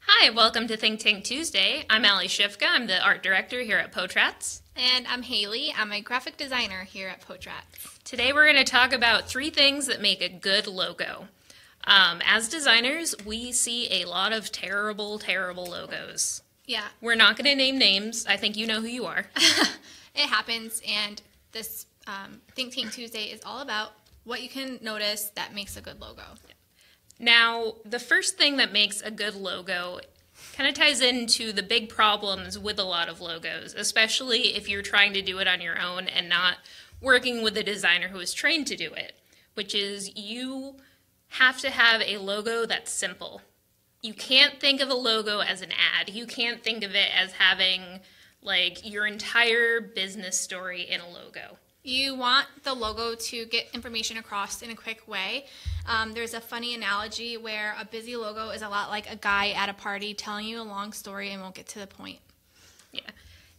Hi, welcome to Think Tank Tuesday. I'm Allie Shifka. I'm the art director here at Potrats. And I'm Haley. I'm a graphic designer here at Potrats. Today we're going to talk about 3 things that make a good logo. As designers, we see a lot of terrible logos. Yeah. We're not going to name names. I think you know who you are. It happens, and this Think Tank Tuesday is all about what you can notice that makes a good logo. Now, the first thing that makes a good logo kind of ties into the big problems with a lot of logos, especially if you're trying to do it on your own and not working with a designer who is trained to do it, which is you have to have a logo that's simple. You can't think of a logo as an ad. You can't think of it as having like your entire business story in a logo. You want the logo to get information across in a quick way. There's a funny analogy where a busy logo is a lot like a guy at a party telling you a long story and won't get to the point. Yeah.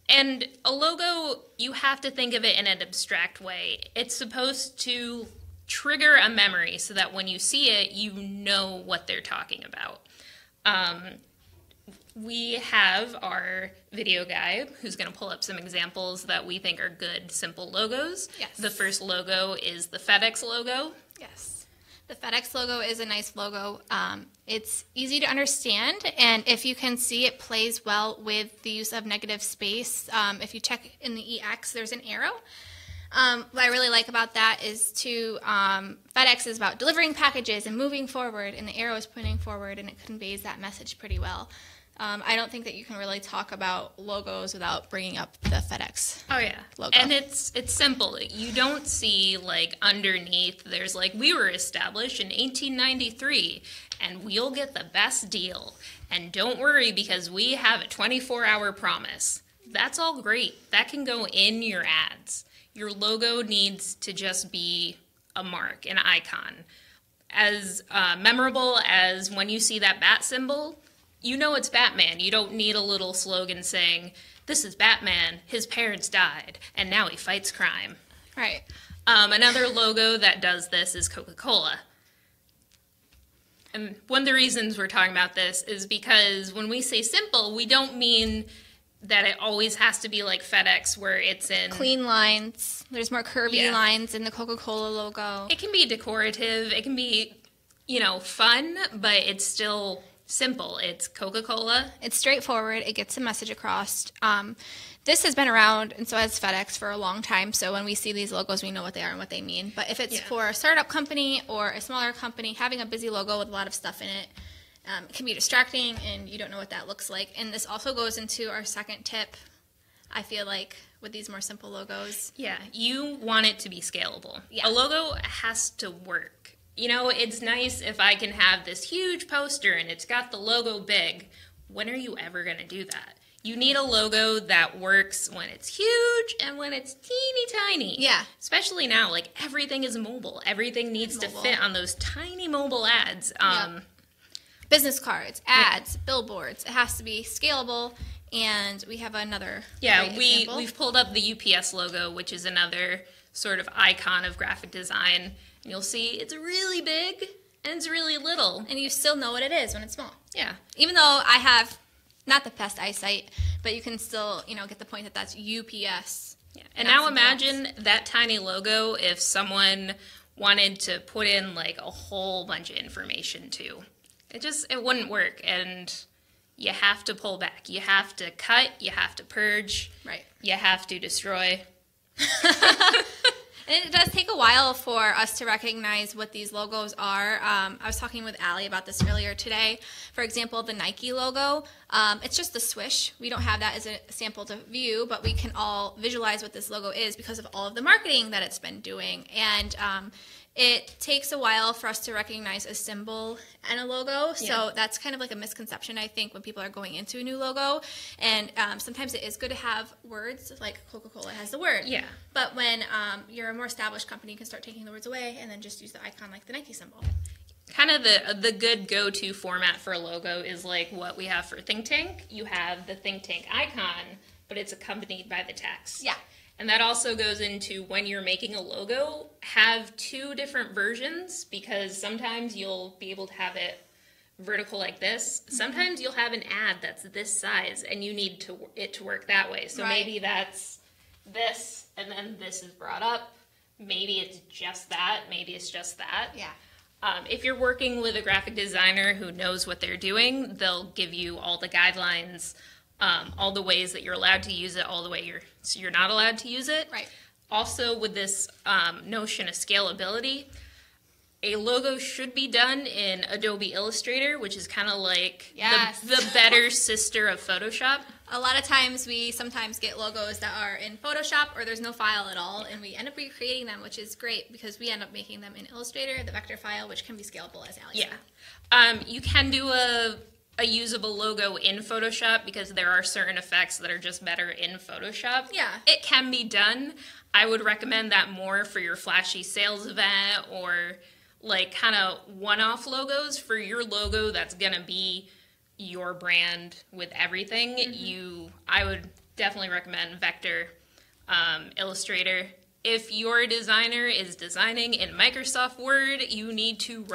And a logo, you have to think of it in an abstract way. It's supposed to trigger a memory so that when you see it, you know what they're talking about. We have our video guy who's going to pull up some examples that we think are good, simple logos. Yes. The first logo is the Fedex logo. Yes. The Fedex logo is a nice logo. It's easy to understand, and if you can see, it plays well with the use of negative space. If you check in the EX, there's an arrow. What I really like about that is FedEx is about delivering packages and moving forward, and the arrow is pointing forward, and it conveys that message pretty well. I don't think that you can really talk about logos without bringing up the FedEx logo. And it's simple. You don't see like underneath there's like we were established in 1893 and we'll get the best deal. And don't worry because we have a 24-hour promise. That's all great. That can go in your ads. Your logo needs to just be a mark, an icon. As memorable as when you see that bat symbol, you know it's Batman. You don't need a little slogan saying, this is Batman, his parents died, and now he fights crime. Right. Another logo that does this is Coca-Cola. And one of the reasons we're talking about this is because when we say simple, we don't mean that it always has to be like FedEx where it's in clean lines. There's more curvy lines in the Coca-Cola logo. It can be decorative. It can be, fun, but it's still simple. It's Coca-Cola. It's straightforward. It gets a message across. This has been around, and so has FedEx, for a long time. So when we see these logos, we know what they are and what they mean. But if it's for a startup company or a smaller company, having a busy logo with a lot of stuff in it can be distracting, and you don't know what that looks like. And this also goes into our second tip, I feel like, with these more simple logos. Yeah, you want it to be scalable. Yeah. A logo has to work. It's nice if I can have this huge poster and it's got the logo big. When are you ever going to do that? You need a logo that works when it's huge and when it's teeny tiny. Yeah. Especially now, like everything is mobile. Everything needs to fit on those tiny mobile ads. Business cards, ads, billboards. It has to be scalable. And we have another example. We've pulled up the UPS logo, which is another sort of icon of graphic design. And you'll see it's really big and it's really little. And you still know what it is when it's small. Yeah. Even though I have not the best eyesight, but you can still, get the point that that's UPS. Yeah. And now imagine that tiny logo if someone wanted to put in like a whole bunch of information too. It wouldn't work, and you have to pull back. You have to cut, you have to purge, right? You have to destroy. And it does take a while for us to recognize what these logos are. I was talking with Allie about this earlier today. For example, the Nike logo, it's just the swoosh. We don't have that as a sample to view, but we can all visualize what this logo is because of all of the marketing that it's been doing. And it takes a while for us to recognize a symbol and a logo, so that's kind of like a misconception, I think, when people are going into a new logo. And sometimes it is good to have words, like Coca-Cola has the word. Yeah. But when you're a more established company, you can start taking the words away and then just use the icon like the Nike symbol. Kind of the good go-to format for a logo is like what we have for Think Tank. You have the Think Tank icon, but it's accompanied by the text. Yeah. And that also goes into when you're making a logo, have 2 different versions, because sometimes you'll be able to have it vertical like this, sometimes you'll have an ad that's this size and you need it to work that way. So maybe that's this and then this is brought up. Maybe it's just that. Maybe it's just that. Yeah. If you're working with a graphic designer who knows what they're doing, they'll give you all the guidelines, all the ways that you're allowed to use it, all the way you're not allowed to use it. Right. Also, with this notion of scalability, a logo should be done in Adobe Illustrator, which is kind of like the better sister of Photoshop. A lot of times we sometimes get logos that are in Photoshop or there's no file at all, and we end up recreating them, which is great because we end up making them in Illustrator, the vector file, which can be scalable, as Ali said. You can do a usable logo in Photoshop because there are certain effects that are just better in Photoshop. Yeah. It can be done. I would recommend that more for your flashy sales event or like kind of one-off logos. For your logo that's going to be your brand with everything, I would definitely recommend Vector, Illustrator. If your designer is designing in Microsoft Word, you need to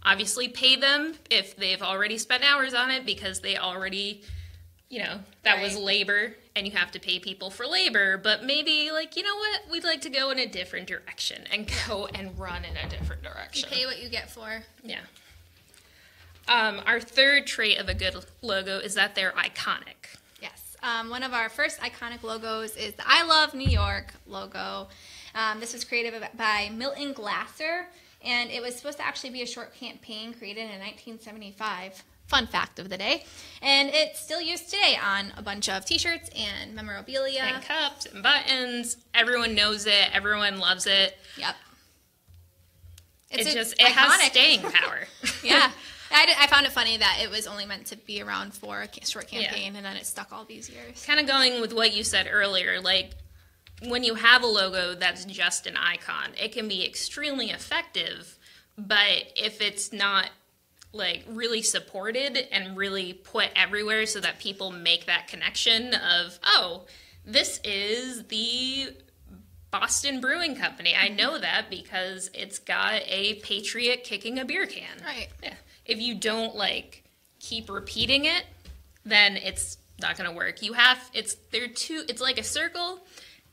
obviously pay them if they've already spent hours on it because they already, that was labor and you have to pay people for labor. But maybe like, you know what, we'd like to go in a different direction and go and run in a different direction. You pay what you get for. Yeah. Our third trait of a good logo is that they're iconic. Yes. One of our first iconic logos is the I Love New York logo. This was created by Milton Glasser, and it was supposed to actually be a short campaign created in 1975. Fun fact of the day. And it's still used today on a bunch of t-shirts and memorabilia. And cups and buttons. Everyone knows it. Everyone loves it. Yep. It has staying power. Yeah. I found it funny that it was only meant to be around for a short campaign, and then it stuck all these years. Kind of going with what you said earlier, like when you have a logo that's just an icon, it can be extremely effective, but if it's not like really supported and really put everywhere so that people make that connection of, oh, this is the Boston Brewing Company. I know that because it's got a patriot kicking a beer can. Right. Yeah. If you don't like keep repeating it, then it's not going to work. It's like a circle,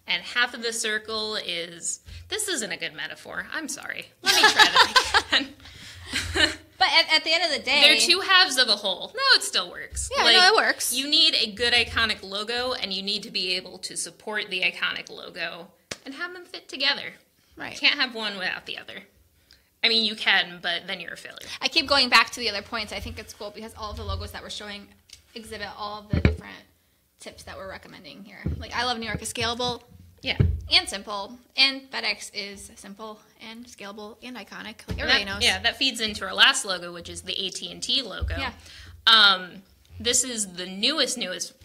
and half of the circle is, this isn't a good metaphor. I'm sorry. Let me try that again. But at the end of the day, they're two halves of a whole. No, it still works. Yeah, no, it works. You need a good iconic logo, and you need to be able to support the iconic logo and have them fit together. Right. You can't have one without the other. I mean, you can, but then you're a failure. I keep going back to the other points. I think it's cool because all of the logos that we're showing exhibit all of the different tips that we're recommending here. Like, I Love New York is scalable. Yeah. And simple. And FedEx is simple and scalable and iconic. Like, everybody knows. Yeah, that feeds into our last logo, which is the AT&T logo. Yeah. This is the newest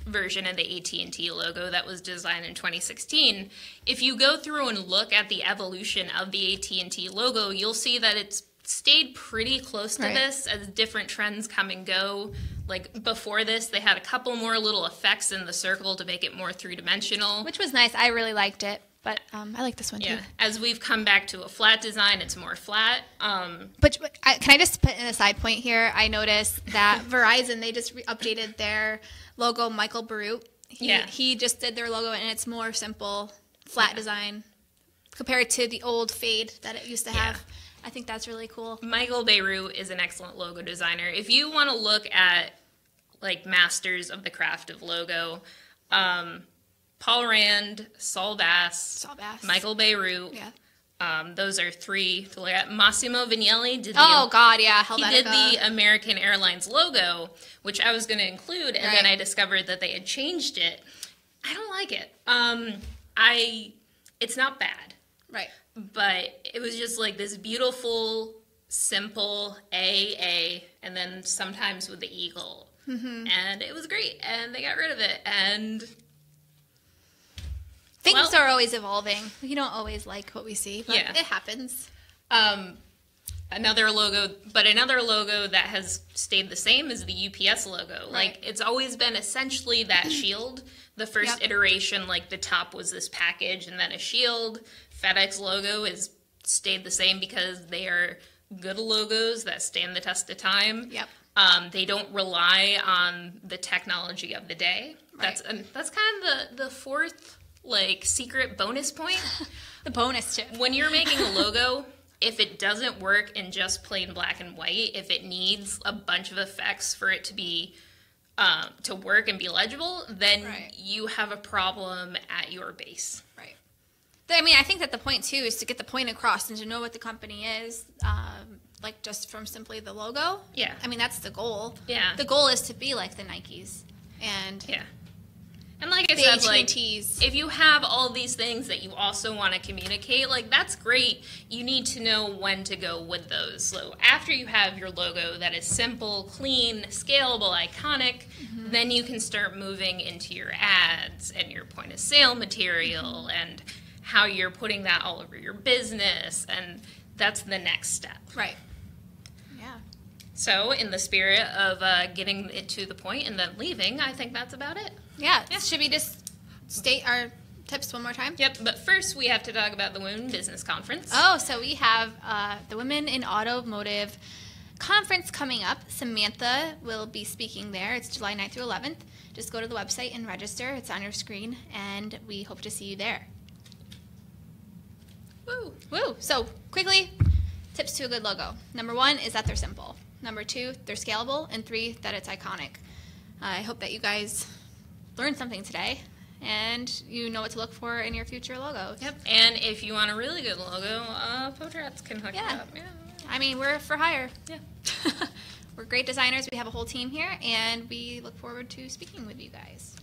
version of the AT&T logo that was designed in 2016. If you go through and look at the evolution of the AT&T logo, you'll see that it's stayed pretty close to this as different trends come and go. Like before this, they had a couple more little effects in the circle to make it more three-dimensional. Which was nice. I really liked it. But I like this one too. As we've come back to a flat design, it's more flat. But can I just put in a side point here? I noticed that Verizon, they just updated their logo, Michael Barut. He just did their logo, and it's more simple, flat design compared to the old fade that it used to have. I think that's really cool. Michael Beirut is an excellent logo designer. If you want to look at like masters of the craft of logo, Paul Rand, Saul Bass, Michael Beirut. Yeah. Those are three to look at. Massimo Vignelli did the American Airlines logo, which I was going to include, and then I discovered that they had changed it. I don't like it. It's not bad. Right. But it was just like this beautiful, simple A, and then sometimes with the eagle. Mm-hmm. And it was great, and they got rid of it, and things are always evolving. We don't always like what we see, but it happens. Another logo that has stayed the same is the UPS logo. Right. Like, it's always been essentially that shield. The first iteration, like, the top was this package and then a shield. FedEx logo is stayed the same because they are good logos that stand the test of time. Yep. They don't rely on the technology of the day. Right. That's kind of the fourth like secret bonus point. The bonus tip. When you're making a logo, if it doesn't work in just plain black and white, if it needs a bunch of effects for it to be to work and be legible, then Right. you have a problem at your base. Right. I mean, I think that the point, too, is to get the point across and to know what the company is, like just from simply the logo. Yeah. I mean, that's the goal. Yeah. The goal is to be like the Nikes and Yeah. And like I the said, like, AT&Ts. if you have all these things that you also want to communicate, like, that's great. You need to know when to go with those. So after you have your logo that is simple, clean, scalable, iconic, then you can start moving into your ads and your point of sale material and how you're putting that all over your business. And that's the next step. Right. Yeah. So in the spirit of getting it to the point and then leaving, I think that's about it. Yeah. Should we just state our tips one more time? Yep, but first we have to talk about the Women Business Conference. Oh, so we have the Women in Automotive Conference coming up. Samantha will be speaking there. It's July 9th through 11th. Just go to the website and register. It's on your screen, and we hope to see you there. Woo! Woo! So, quickly, tips to a good logo. Number 1 is that they're simple. Number 2, they're scalable. And 3, that it's iconic. I hope that you guys learned something today, and you know what to look for in your future logos. Yep, and if you want a really good logo, Potrats can hook you Yeah. up. Yeah. I mean, we're for hire. Yeah. We're great designers. We have a whole team here, and we look forward to speaking with you guys.